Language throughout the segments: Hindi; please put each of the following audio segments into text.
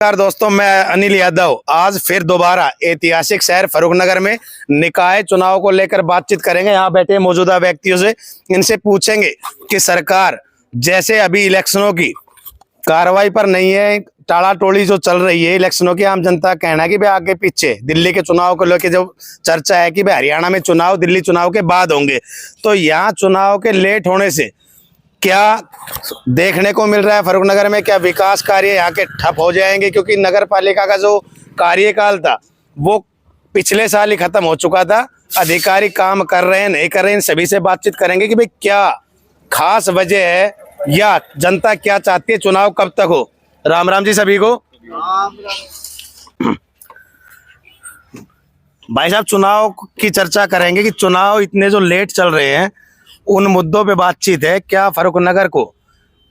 नमस्कार दोस्तों, मैं अनिल यादव आज फिर दोबारा ऐतिहासिक शहर फर्रुखनगर में निकाय चुनाव को लेकर बातचीत करेंगे। यहाँ बैठे मौजूदा व्यक्तियों से इनसे पूछेंगे कि सरकार जैसे अभी इलेक्शनों की कार्रवाई पर नहीं है, टाला टोली जो चल रही है इलेक्शनों की, आम जनता का कहना है कि भाई आगे पीछे दिल्ली के चुनाव को लेकर जो चर्चा है कि भाई हरियाणा में चुनाव दिल्ली चुनाव के बाद होंगे, तो यहाँ चुनाव के लेट होने से क्या देखने को मिल रहा है फर्रुखनगर में? क्या विकास कार्य यहाँ के ठप हो जाएंगे? क्योंकि नगर पालिका का जो कार्यकाल था वो पिछले साल ही खत्म हो चुका था। अधिकारी काम कर रहे हैं नहीं कर रहे हैं, इन सभी से बातचीत करेंगे कि भाई क्या खास वजह है या जनता क्या चाहती है, चुनाव कब तक हो। राम राम जी सभी को। भाई साहब, चुनाव की चर्चा करेंगे कि चुनाव इतने जो लेट चल रहे हैं उन मुद्दों पे बातचीत है। क्या फर्रुखनगर को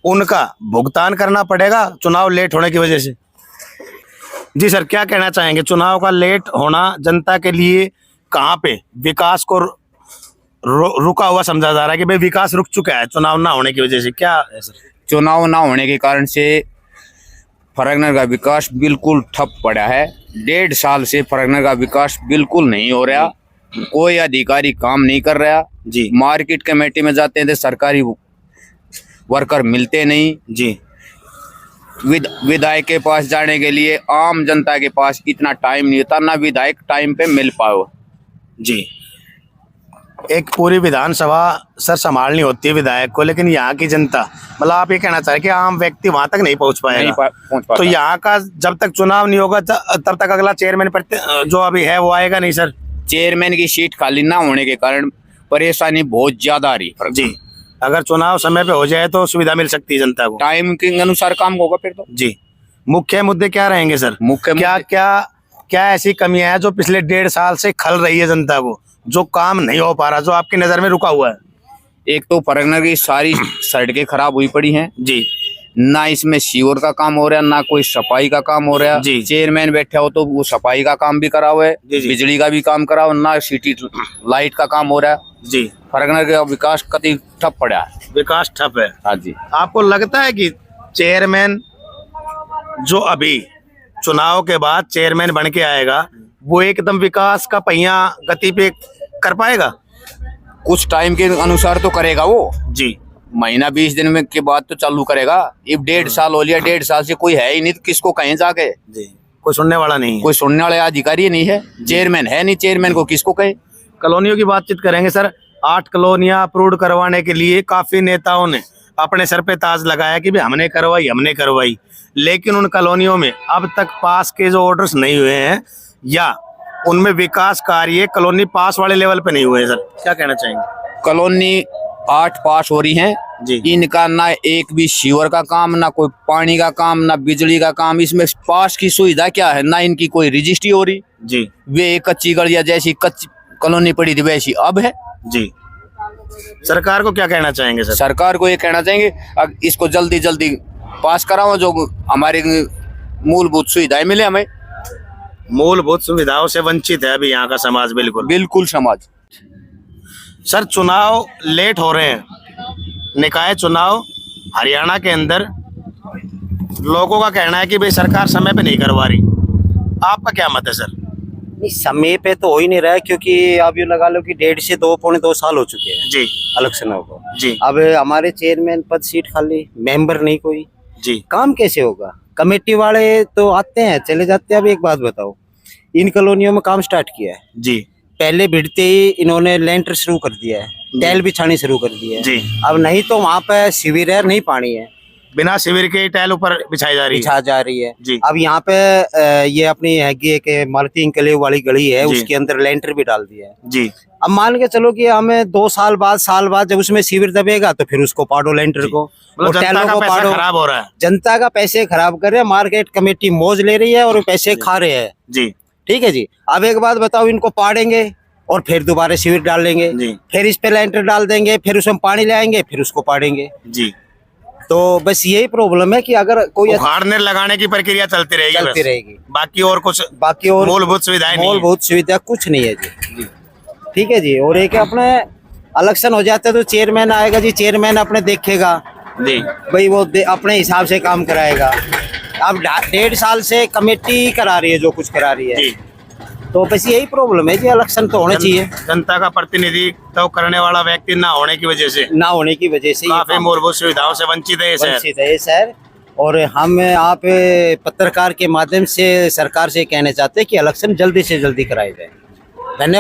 उनका भुगतान करना पड़ेगा चुनाव लेट होने की वजह से? जी सर, क्या कहना चाहेंगे? चुनाव का लेट होना जनता के लिए कहाँ पे विकास को रुका हुआ समझा जा रहा है कि भाई विकास रुक चुका है चुनाव ना होने की वजह से, क्या है सर? चुनाव ना होने के कारण से फर्रुखनगर का विकास बिल्कुल ठप पड़ा है। 1.5 साल से फर्रुखनगर का विकास बिल्कुल नहीं हो रहा। कोई अधिकारी काम नहीं कर रहा जी। मार्केट कमेटी में जाते हैं तो सरकारी वर्कर मिलते नहीं जी। विधायक के पास जाने के लिए आम जनता के पास इतना टाइम नहीं होता, ना विधायक टाइम पे मिल पाओ जी। एक पूरी विधानसभा सर संभालनी होती है विधायक को, लेकिन यहाँ की जनता, मतलब आप ये कहना चाह रहे कि आम व्यक्ति वहां तक नहीं पहुंच पाएगा। तो यहाँ का जब तक चुनाव नहीं होगा तब तक अगला चेयरमैन जो अभी है वो आएगा नहीं सर। चेयरमैन की सीट खाली ना होने के कारण परेशानी बहुत ज्यादा आ रही है जी। अगर चुनाव समय पे हो जाए तो सुविधा मिल सकती है जनता को, टाइम के अनुसार काम होगा फिर तो। जी। मुख्य मुद्दे क्या रहेंगे सर? क्या ऐसी कमियां हैं जो पिछले 1.5 साल से खल रही है जनता को, जो काम नहीं हो पा रहा, जो आपकी नजर में रुका हुआ है? एक तो फर्रुखनगर की सारी सड़कें खराब हुई पड़ी हैं जी। ना इसमें सीवर का काम हो रहा है, ना कोई सफाई का काम हो रहा है जी। चेयरमैन बैठे हो तो वो सफाई का काम भी कराओ है, बिजली का भी काम कराओ, ना सिटी लाइट का काम हो रहा है जी। फर्रुखनगर का विकास कति ठप पड़ा है। विकास ठप है। हाँ जी। आपको लगता है कि चेयरमैन जो अभी चुनाव के बाद चेयरमैन बन के आएगा वो एकदम विकास का पहिया गति पे कर पाएगा? कुछ टाइम के अनुसार तो करेगा वो जी। महीना 20 दिन में के बाद तो चालू करेगा। अब 1.5 साल हो लिया, 1.5 साल से कोई है ही नहीं तो किसको कहीं जाके जी। कोई सुनने वाला नहीं है, कोई सुनने वाला अधिकारी नहीं है, चेयरमैन है नहीं, चेयरमैन को किसको कहे। कॉलोनियों की बातचीत करेंगे सर। 8 कॉलोनियां अप्रूव करवाने के लिए काफी नेताओं ने अपने सर पे ताज लगाया कि भाई हमने करवाई, लेकिन उन कॉलोनियों में अब तक पास के जो ऑर्डर्स नहीं हुए हैं या उनमें विकास कार्य कॉलोनी पास वाले लेवल पे नहीं हुए हैं सर, क्या कहना चाहेंगे? कॉलोनी 8 पास हो रही हैं जी। इनका ना एक भी सीवर का काम, ना कोई पानी का काम, ना बिजली का काम। इसमें पास की सुविधा क्या है, ना इनकी कोई रजिस्ट्री हो रही जी। वे कच्ची गलियां जैसी कच्ची कॉलोनी पड़ी थी वैसी अब है जी। सरकार को क्या कहना चाहेंगे सर? सरकार को ये कहना चाहेंगे इसको जल्दी जल्दी पास कराओ, जो हमारी मूलभूत सुविधाएं मिले हमें। मूलभूत सुविधाओं से वंचित है अभी यहाँ का समाज, बिल्कुल समाज। सर, चुनाव लेट हो रहे हैं, निकाय चुनाव हरियाणा के अंदर लोगों का कहना है कि भाई सरकार समय पे नहीं करवा रही, आपका क्या मत है सर? नहीं, समय पे तो हो ही नहीं रहा है, क्योंकि आप ये लगा लो कि 1.5 से 2 साल हो चुके हैं जी इलेक्शनों को जी। अब हमारे चेयरमैन पद सीट खाली, मेंबर नहीं कोई, जी। काम कैसे होगा? कमेटी वाले तो आते हैं चले जाते हैं। अब एक बात बताओ, इन कॉलोनियों में काम स्टार्ट किया है जी। पहले भिड़ते ही इन्होंने लेंटर शुरू कर दिया है, टाइल बिछानी शुरू कर दी है जी। अब नहीं तो वहाँ पे शिविर है, नहीं पानी है, बिना शिविर के टाइल ऊपर बिछाई जा रही है जी। अब यहाँ पे ये अपनी हैगी है मालती इंकलेव वाली गली है, उसके अंदर लेंटर भी डाल दिया है जी। अब मान के चलो कि हमें 2 साल बाद जब उसमें शिविर दबेगा तो फिर उसको पाड़ो लेंटर को, मतलब जनता का पैसा खराब हो रहा है, जनता का पैसे खराब कर रहे हैं, मार्केट कमेटी मौज ले रही है और पैसे खा रहे हैं जी। ठीक है जी। अब एक बात बताओ, इनको पाड़ेंगे और फिर दोबारा शिविर डाल लेंगे, फिर इस पे लेंटर डाल देंगे, फिर उसमें पानी लाएंगे, फिर उसको पाड़ेंगे जी। तो बस यही प्रॉब्लम है कि अगर कोई उखाड़ने लगाने की प्रक्रिया चलती रहेगी, बाकी और मूलभूत सुविधा कुछ नहीं है जी। ठीक है जी। और एक अपने इलेक्शन हो जाता है तो चेयरमैन आएगा जी, चेयरमैन अपने देखेगा जी, भाई वो अपने हिसाब से काम कराएगा। अब 1.5 साल से कमेटी करा रही है जो कुछ करा रही है, जी। तो बस यही प्रॉब्लम है जी, इलेक्शन तो होने चाहिए। जनता का प्रतिनिधित्व करने वाला व्यक्ति ना होने की वजह से ना होने की वजह से ये काफी काम मूलभूत सुविधाओं से वंचित है ये शहर। वंचित है ये शहर। और हम आप पत्रकार के माध्यम से सरकार से कहना चाहते हैं कि इलेक्शन जल्दी से जल्दी कराए जाए। धन्यवाद।